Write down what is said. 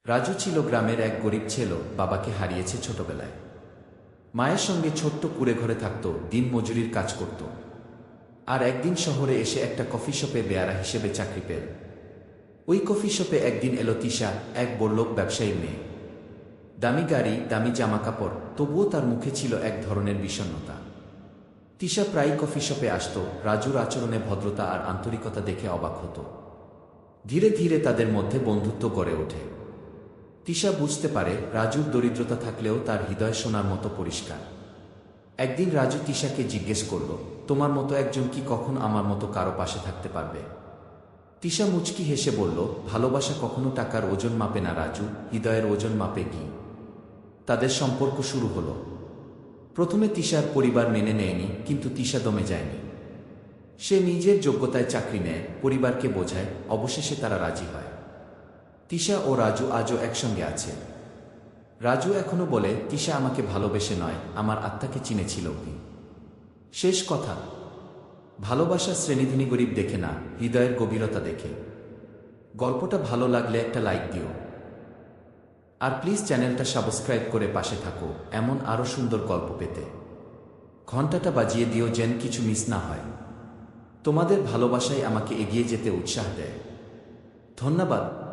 রাজু ছিল গ্রামের এক গরিব ছেলে, বাবাকে হারিয়েছে ছোটবেলায়। মায়ের সঙ্গে ছোট্ট কুঁড়ে ঘরে থাকত, দিন মজুরির কাজ করত। আর একদিন শহরে এসে একটা কফি শপে বেয়ারা হিসেবে চাকরি পেল। ওই কফি শপে একদিন এলো তিশা, এক বড়লোক ব্যবসায়ীর মেয়ে। দামি গাড়ি, দামি জামা কাপড়, তবুও তার মুখে ছিল এক ধরনের বিষণ্ণতা। তিশা প্রায়ই কফি শপে আসত, রাজুর আচরণে ভদ্রতা আর আন্তরিকতা দেখে অবাক হতো। ধীরে ধীরে তাদের মধ্যে বন্ধুত্ব গড়ে ওঠে। তিশা বুঝতে পারে রাজুর দরিদ্রতা থাকলেও তার হৃদয় সোনার মতো পরিষ্কার। একদিন রাজু তিশাকে জিজ্ঞেস করল, তোমার মতো একজন কি কখন আমার মতো কারো পাশে থাকতে পারবে? তিশা মুচকি হেসে বলল, ভালোবাসা কখনো টাকার ওজন মাপে না রাজু, হৃদয়ের ওজন মাপে কি। তাদের সম্পর্ক শুরু হলো। প্রথমে তিশার পরিবার মেনে নেয়নি, কিন্তু তিশা দমে যায়নি। সে নিজের যোগ্যতায় চাকরি নেয়, পরিবারকে বোঝায়, অবশেষে তারা রাজি হয়। তিশা ও রাজু আজও একসঙ্গে আছে। রাজু এখনো বলে, তিশা আমাকে ভালোবেসে নয়, আমার আত্মাকে চিনেছিল কি। শেষ কথা, ভালোবাসা শ্রেণীধনী গরিব দেখে না, হৃদয়ের গভীরতা দেখে। গল্পটা ভালো লাগলে একটা লাইক দিও, আর প্লিজ চ্যানেলটা সাবস্ক্রাইব করে পাশে থাকো এমন আরও সুন্দর গল্প পেতে। ঘন্টাটা বাজিয়ে দিও যেন কিছু মিস না হয়। তোমাদের ভালোবাসাই আমাকে এগিয়ে যেতে উৎসাহ দেয়। ধন্যবাদ।